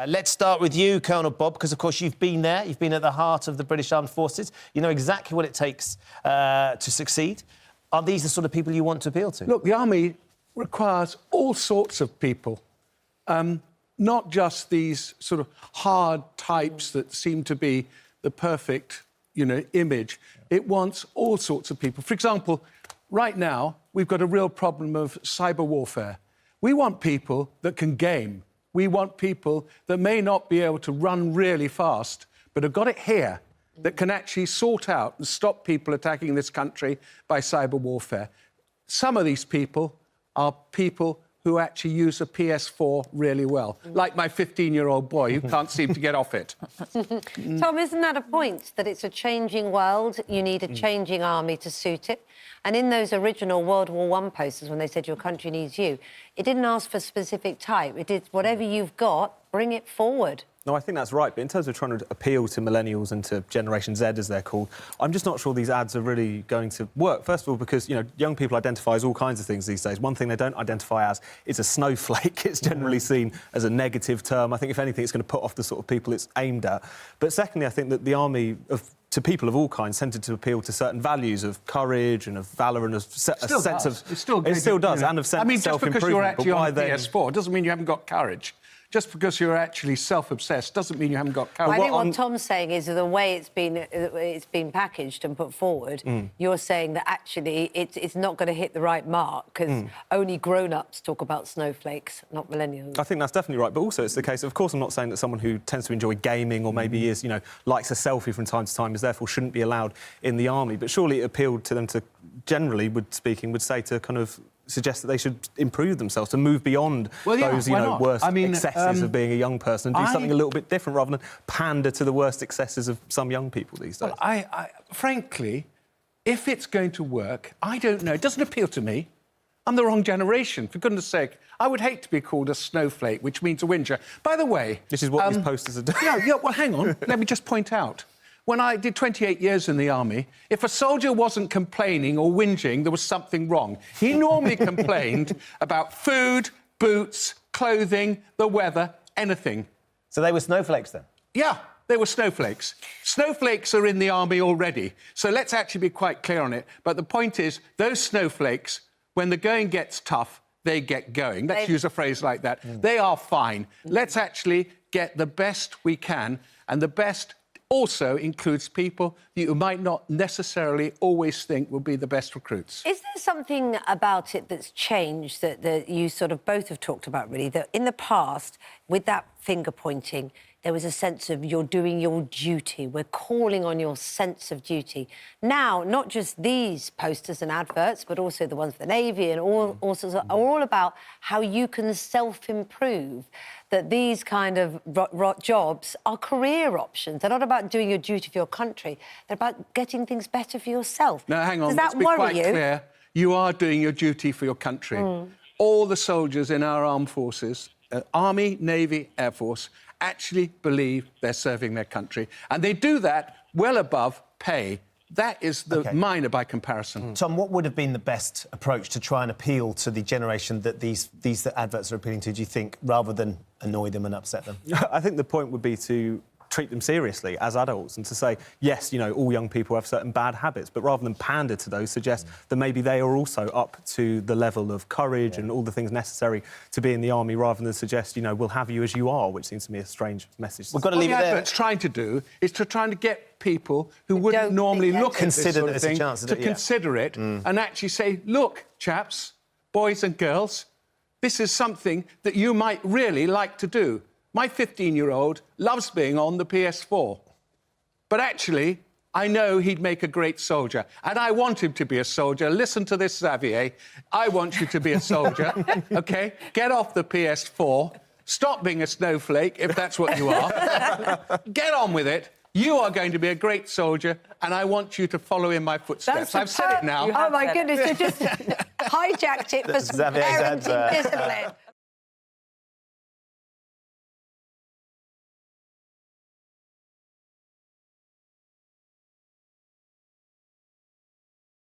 Let's start with you, Colonel Bob, because, of course, you've been there. You've been at the heart of the British Armed Forces. You know exactly what it takes to succeed. Are these the sort of people you want to appeal to? Look, the Army requires all sorts of people, not just these sort of hard types that seem to be the perfect, image. It wants all sorts of people. For example, right now, we've got a real problem of cyber warfare. We want people that can game. We want people that may not be able to run really fast, but have got it here, that can actually sort out and stop people attacking this country by cyber warfare. Some of these people are people who actually use a PS4 really well, like my 15-year-old boy who can't seem to get off it. Tom, isn't that a point, that it's a changing world, you need a changing army to suit it? And in those original World War I posters, when they said your country needs you, it didn't ask for a specific type. It did whatever you've got, bring it forward. No, I think that's right. But in terms of trying to appeal to millennials and to Generation Z, as they're called, I'm just not sure these ads are really going to work. First of all, because, young people identify as all kinds of things these days. One thing they don't identify as is a snowflake. It's generally seen as a negative term. I think, if anything, it's going to put off the sort of people it's aimed at. But secondly, I think that the Army, to people of all kinds, tended to appeal to certain values of courage and of valour and a sense of... It still does, and of sense of self-improvement. Just because you're actually on PS4 doesn't mean you haven't got courage. Just because you're actually self-obsessed doesn't mean you haven't got courage. I think what Tom's saying is the way it's been packaged and put forward, you're saying that actually it's not going to hit the right mark because only grown-ups talk about snowflakes, not millennials. I think that's definitely right, but also it's the case, of course, I'm not saying that someone who tends to enjoy gaming or maybe is, likes a selfie from time to time is therefore shouldn't be allowed in the Army, but surely it appealed to them to, generally, would say to kind of suggest that they should improve themselves, to move beyond those, worst excesses of being a young person and do something a little bit different rather than pander to the worst excesses of some young people these days. Well, frankly, if it's going to work, I don't know. It doesn't appeal to me. I'm the wrong generation, for goodness sake. I would hate to be called a snowflake, which means a whinger. By the way... This is what these posters are doing. Yeah, well, hang on. Let me just point out. When I did 28 years in the Army, if a soldier wasn't complaining or whinging, there was something wrong. He normally complained about food, boots, clothing, the weather, anything. So they were snowflakes, then? Yeah, they were snowflakes. Snowflakes are in the Army already, so let's actually be quite clear on it. But the point is, those snowflakes, when the going gets tough, they get going. Let's use a phrase like that. They are fine. Let's actually get the best we can, and the best also includes people that you might not necessarily always think will be the best recruits. Is there something about it that's changed that you sort of both have talked about, really, that in the past, with that finger-pointing, there was a sense of you're doing your duty, we're calling on your sense of duty. Now, not just these posters and adverts, but also the ones for the Navy and all sorts are all about how you can self-improve, that these kind of jobs are career options. They're not about doing your duty for your country, they're about getting things better for yourself. Now, hang on, let's be quite clear. You are doing your duty for your country. All the soldiers in our armed forces, Army, Navy, Air Force, actually believe they're serving their country. And they do that well above pay. That is the minor by comparison. Tom, what would have been the best approach to try and appeal to the generation that these adverts are appealing to, do you think, rather than annoy them and upset them? I think the point would be to treat them seriously as adults and to say, yes, all young people have certain bad habits, but rather than pander to those, suggest that maybe they are also up to the level of courage and all the things necessary to be in the Army, rather than suggest, we'll have you as you are, which seems to me a strange message. We've got to leave it there. What the advert's trying to do is to try and get people who wouldn't normally look at this sort of thing to consider it and actually say, look, chaps, boys and girls, this is something that you might really like to do. My 15-year-old loves being on the PS4. But actually, I know he'd make a great soldier. And I want him to be a soldier. Listen to this, Xavier. I want you to be a soldier, OK? Get off the PS4. Stop being a snowflake, if that's what you are. Get on with it. You are going to be a great soldier, and I want you to follow in my footsteps. I've said it now. Oh, my goodness, you just hijacked it for some parenting discipline.